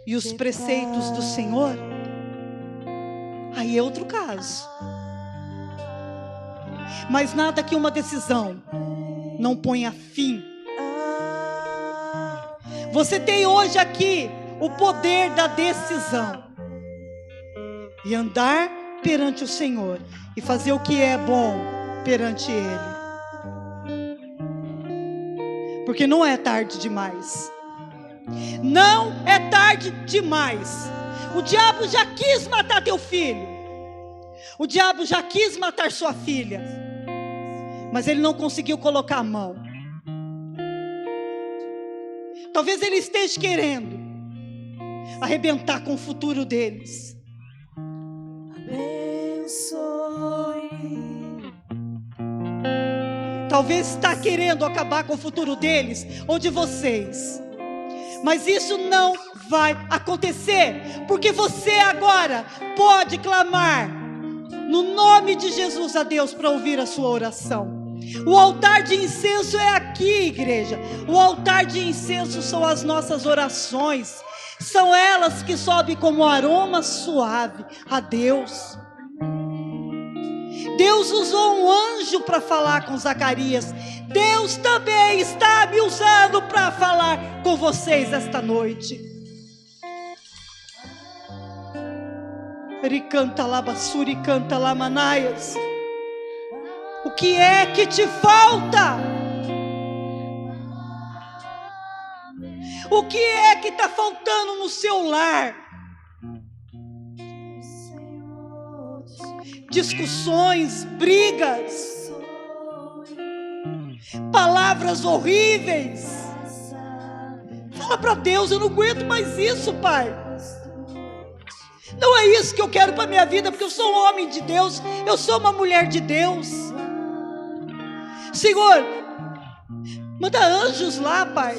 e os preceitos do Senhor, aí é outro caso. Mas nada que uma decisão não ponha fim. Você tem hoje aqui o poder da decisão e andar perante o Senhor e fazer o que é bom perante Ele. Porque não é tarde demais. Não é tarde demais. O diabo já quis matar teu filho. O diabo já quis matar sua filha. Mas ele não conseguiu colocar a mão. Talvez ele esteja querendo arrebentar com o futuro deles. Talvez está querendo acabar com o futuro deles ou de vocês. Mas isso não vai acontecer, porque você agora pode clamar no nome de Jesus a Deus para ouvir a sua oração. O altar de incenso é aqui, igreja. O altar de incenso são as nossas orações. São elas que sobem como aroma suave a Deus. Deus usou um anjo para falar com Zacarias. Deus também está me usando para falar com vocês esta noite. Ricanta labassuri, canta lamanaias. O que é que te falta? O que é que está faltando no seu lar? Discussões, brigas, palavras horríveis. Fala para Deus: eu não aguento mais isso, Pai. Não é isso que eu quero para minha vida, porque eu sou um homem de Deus, eu sou uma mulher de Deus. Senhor, manda anjos lá, Pai.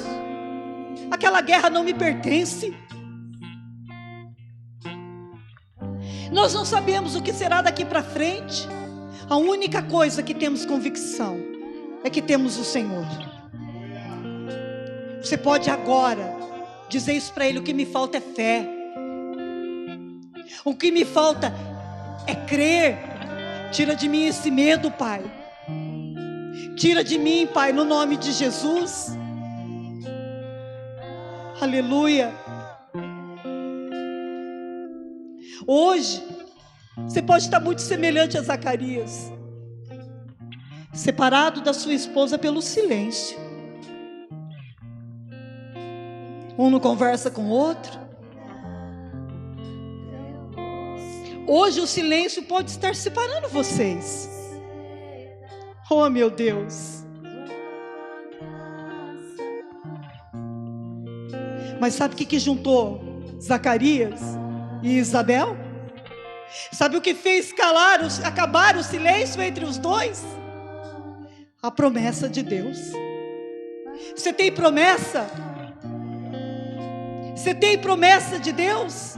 Aquela guerra não me pertence. Nós não sabemos o que será daqui para frente. A única coisa que temos convicção é que temos o Senhor. Você pode agora dizer isso para Ele: o que me falta é fé. O que me falta é crer. Tira de mim esse medo, Pai. Tira de mim, Pai, no nome de Jesus. Aleluia. Hoje, você pode estar muito semelhante a Zacarias, separado da sua esposa pelo silêncio. Um não conversa com o outro. Hoje o silêncio pode estar separando vocês. Oh, meu Deus. Mas sabe o que juntou Zacarias e Isabel? Sabe o que fez acabar o silêncio entre os dois? A promessa de Deus. Você tem promessa? Você tem promessa de Deus?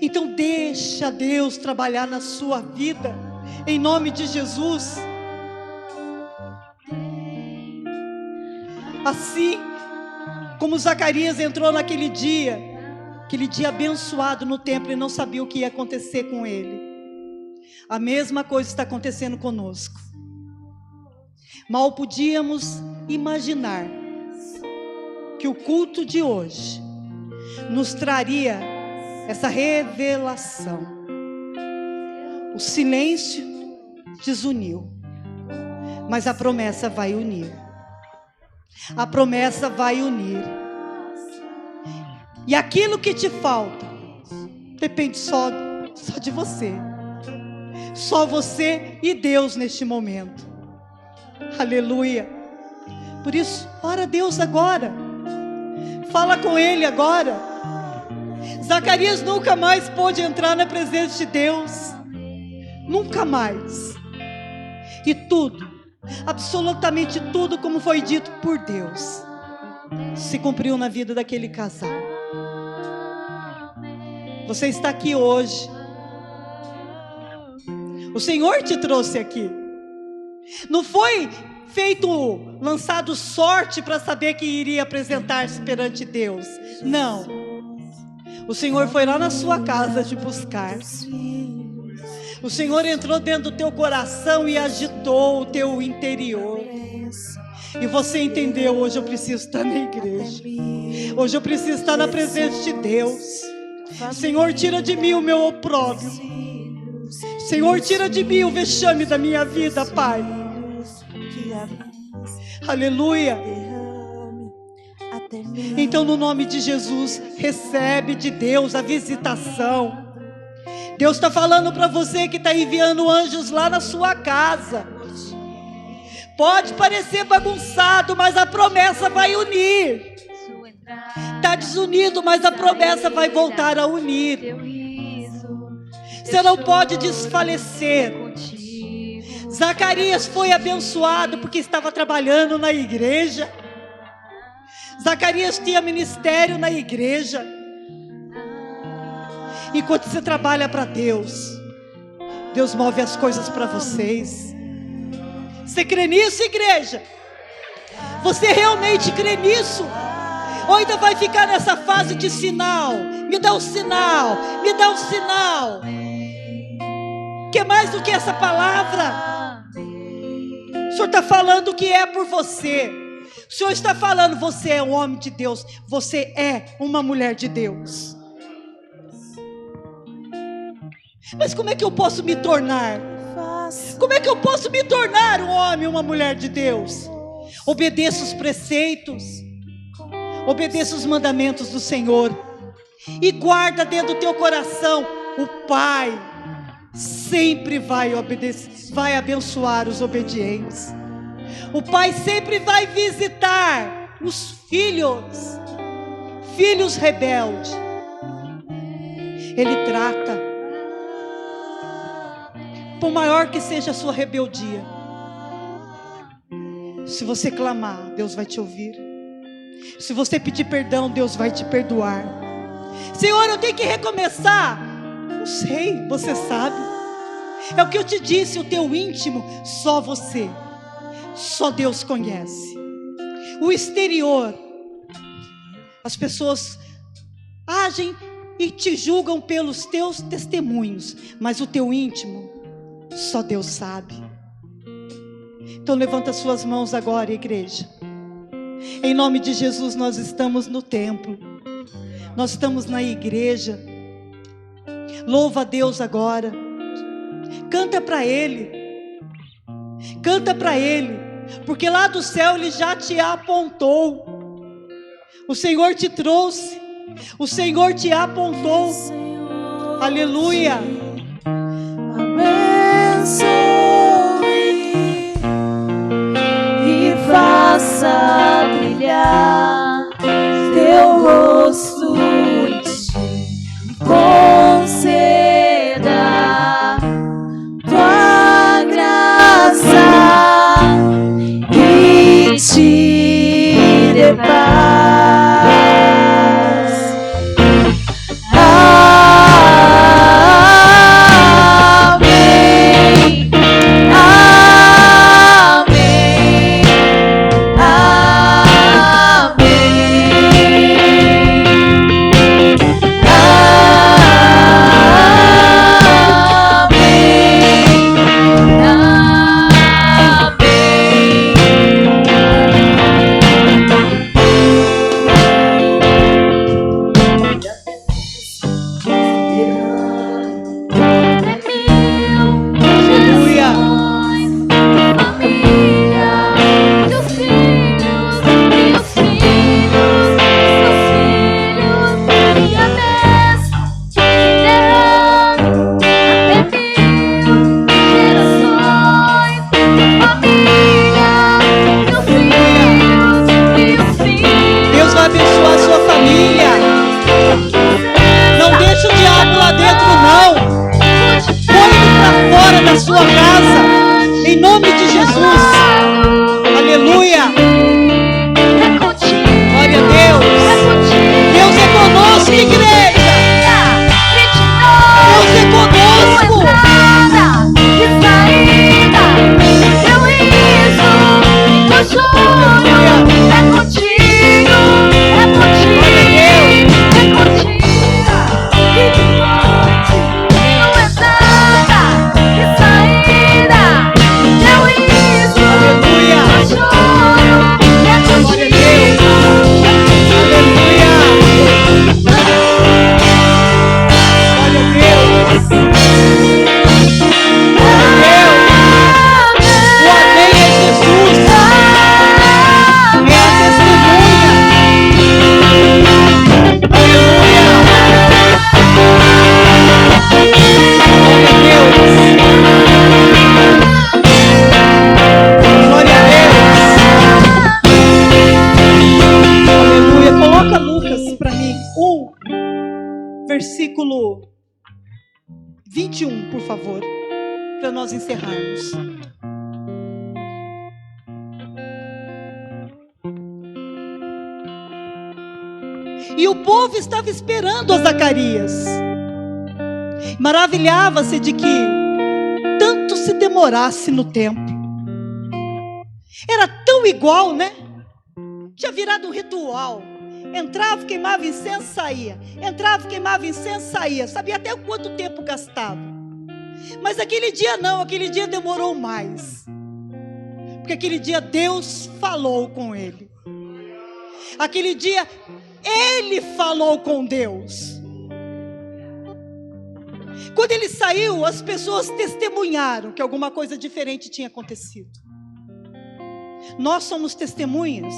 Então deixa Deus trabalhar na sua vida, em nome de Jesus. Assim como Zacarias entrou naquele dia abençoado no templo e não sabia o que ia acontecer com ele, a mesma coisa está acontecendo conosco. Mal podíamos imaginar que o culto de hoje nos traria essa revelação. O silêncio desuniu, mas a promessa vai unir. A promessa vai unir. E aquilo que te falta depende só de você. Só você e Deus neste momento. Aleluia. Por isso, ora a Deus agora. Fala com Ele agora. Zacarias nunca mais pôde entrar na presença de Deus. Nunca mais. E tudo, absolutamente tudo, como foi dito por Deus, se cumpriu na vida daquele casal. Você está aqui hoje. O Senhor te trouxe aqui. Não foi lançado sorte para saber que iria apresentar-se perante Deus. Não. O Senhor foi lá na sua casa te buscar. O Senhor entrou dentro do teu coração e agitou o teu interior. E você entendeu: hoje eu preciso estar na igreja. Hoje eu preciso estar na presença de Deus. Senhor, tira de mim o meu opróbrio. Senhor, tira de mim o vexame da minha vida, Pai. Aleluia. Então, no nome de Jesus, recebe de Deus a visitação. Deus está falando para você que está enviando anjos lá na sua casa. Pode parecer bagunçado, mas a promessa vai unir. Está desunido, mas a promessa vai voltar a unir. Você não pode desfalecer. Zacarias foi abençoado porque estava trabalhando na igreja. Zacarias tinha ministério na igreja. Enquanto você trabalha para Deus, Deus move as coisas para vocês. Você crê nisso, igreja? Você realmente crê nisso? Ou ainda vai ficar nessa fase de sinal? Me dá um sinal, me dá um sinal. Que é mais do que essa palavra? O Senhor está falando que é por você. O Senhor está falando: você é um homem de Deus, você é uma mulher de Deus. Mas como é que eu posso me tornar? Como é que eu posso me tornar um homem, uma mulher de Deus? Obedeça os preceitos, obedeça os mandamentos do Senhor e guarda dentro do teu coração: o Pai sempre vai abençoar os obedientes. O Pai sempre vai visitar os filhos rebeldes. Ele trata. Por maior que seja a sua rebeldia, se você clamar, Deus vai te ouvir. Se você pedir perdão, Deus vai te perdoar. Senhor, eu tenho que recomeçar. Não sei, você sabe. É o que eu te disse, o teu íntimo, só você, só Deus conhece. O exterior, as pessoas agem e te julgam pelos teus testemunhos, mas o teu íntimo, só Deus sabe. Então levanta suas mãos agora, igreja. Em nome de Jesus, nós estamos no templo, nós estamos na igreja. Louva a Deus agora. Canta para Ele. Canta para Ele, porque lá do céu Ele já te apontou. O Senhor te trouxe, o Senhor te apontou. Aleluia. Abençoe e faça brilhar teu rosto e te conceda tua graça e te dê paz. família. Não deixa o diabo lá dentro, não. Põe ele para fora da sua casa. Em nome de Jesus. Aleluia. Glória a Deus. Deus é conosco, igreja. Deus é conosco. Versículo 21, por favor, para nós encerrarmos. E o povo estava esperando a Zacarias. Maravilhava-se de que tanto se demorasse no tempo. Era tão igual, né? Tinha virado um ritual. Entrava, queimava incenso, saía. Entrava, queimava incenso, saía. Sabia até quanto tempo gastava. Mas aquele dia não, aquele dia demorou mais. Porque aquele dia Deus falou com ele. Aquele dia ele falou com Deus. Quando ele saiu, as pessoas testemunharam que alguma coisa diferente tinha acontecido. Nós somos testemunhas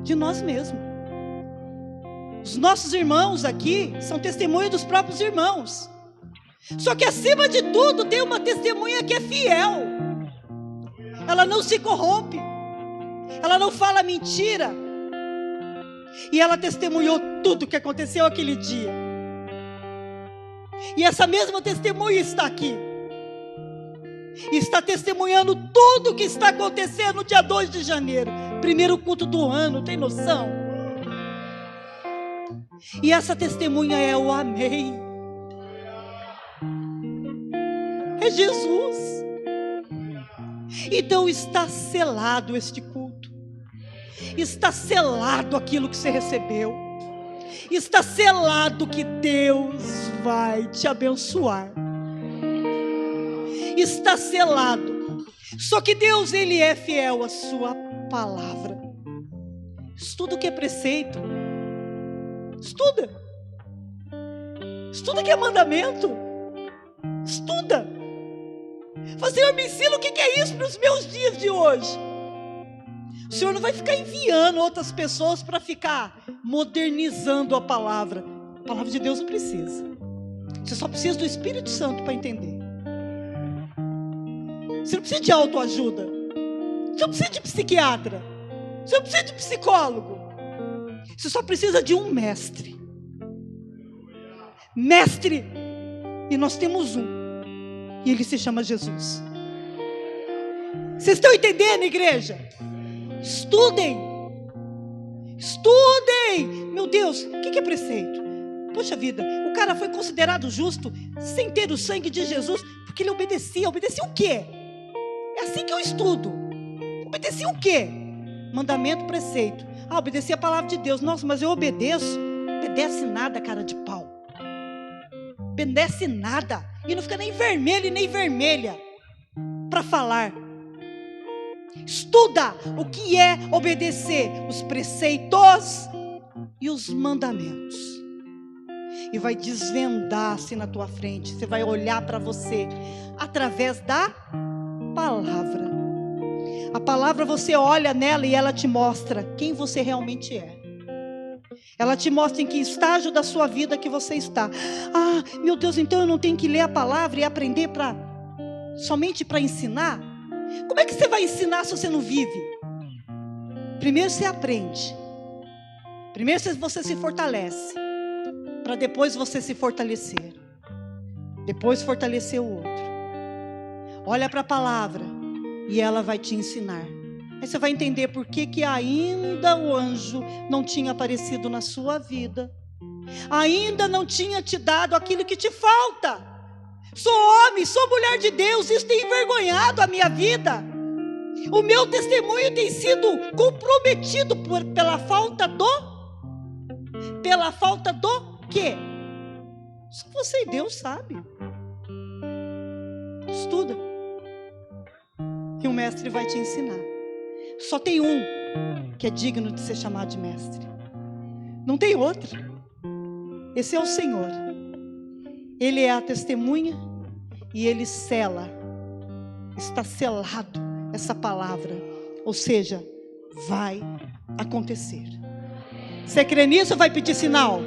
de nós mesmos. Os nossos irmãos aqui são testemunhas dos próprios irmãos. Só que acima de tudo tem uma testemunha que é fiel. Ela não se corrompe. Ela não fala mentira. E ela testemunhou tudo o que aconteceu aquele dia. E essa mesma testemunha está aqui. E está testemunhando tudo o que está acontecendo no dia 2 de janeiro. Primeiro culto do ano, tem noção? E essa testemunha é o amém. É Jesus. Então está selado este culto. Está selado aquilo que você recebeu. Está selado que Deus vai te abençoar. Está selado. Só que Deus, Ele é fiel à sua palavra. Estuda o que é preceito. Estuda. Estuda o que é mandamento. Estuda. Fala, Senhor, me ensina o que é isso para os meus dias de hoje. O Senhor não vai ficar enviando outras pessoas para ficar modernizando a palavra. A palavra de Deus não precisa. Você só precisa do Espírito Santo para entender. Você não precisa de autoajuda. Você não precisa de psiquiatra. Você não precisa de psicólogo. Você só precisa de um mestre. Mestre. E nós temos um. E ele se chama Jesus. Vocês estão entendendo, igreja? Estudem. Estudem. Meu Deus, o que é preceito? Poxa vida, o cara foi considerado justo sem ter o sangue de Jesus, porque ele obedecia. Obedecia o quê? É assim que eu estudo. Obedecia o quê? Mandamento, preceito. Ah, obedecia a palavra de Deus. Nossa, mas eu obedeço. Obedece nada, cara de pau. Obedece nada. E não fica nem vermelho e nem vermelha para falar. Estuda o que é obedecer os preceitos e os mandamentos. E vai desvendar-se na tua frente. Você vai olhar para você através da palavra. A palavra, você olha nela e ela te mostra quem você realmente é. Ela te mostra em que estágio da sua vida que você está. Ah, meu Deus, então eu não tenho que ler a palavra e aprender somente para ensinar? Como é que você vai ensinar se você não vive? Primeiro você aprende. Primeiro você se fortalece, para depois você se fortalecer. Depois fortalecer o outro. Olha para a palavra e ela vai te ensinar. Aí você vai entender por que ainda o anjo não tinha aparecido na sua vida. Ainda não tinha te dado aquilo que te falta. Sou homem, sou mulher de Deus, isso tem envergonhado a minha vida. O meu testemunho tem sido comprometido pela falta do quê? Só você e Deus sabe. Estuda. E o mestre vai te ensinar. Só tem um que é digno de ser chamado de mestre. Não tem outro. Esse é o Senhor. Ele é a testemunha e Ele sela. Está selado essa palavra. Ou seja, vai acontecer. Você crê nisso ou vai pedir sinal?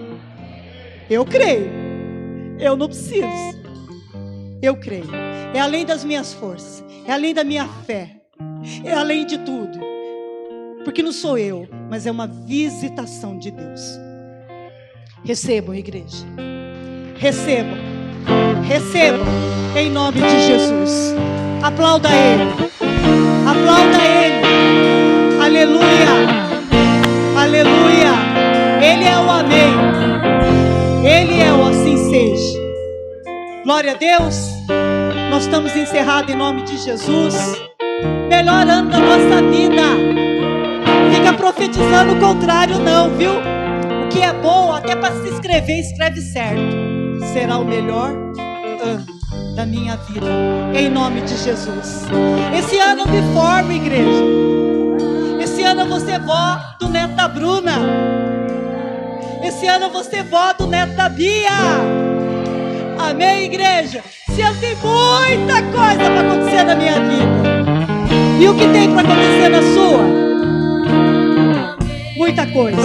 Eu creio. Eu não preciso. Eu creio. É além das minhas forças. É além da minha fé. É além de tudo. Porque não sou eu, mas é uma visitação de Deus. Recebam, igreja. Recebam. Recebam. Em nome de Jesus. Aplauda Ele. Aplauda Ele. Aleluia. Aleluia. Ele é o amém. Ele é o assim seja. Glória a Deus. Nós estamos encerrados em nome de Jesus. Melhor ano da nossa vida. Fica profetizando o contrário não, viu? O que é bom, até para se inscrever, escreve certo. Será o melhor ano da minha vida. Em nome de Jesus. Esse ano eu me formo, igreja. Esse ano eu vou ser vó do neto da Bruna. Esse ano eu vou ser vó do neto da Bia. Amém, igreja? Esse ano tem muita coisa para acontecer na minha vida. E o que tem para acontecer na sua? Muita coisa.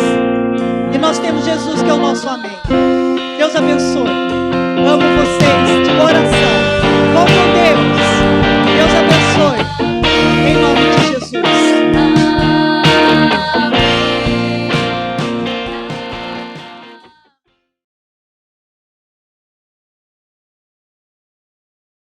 E nós temos Jesus que é o nosso amém. Deus abençoe. Amo vocês de coração. Vamos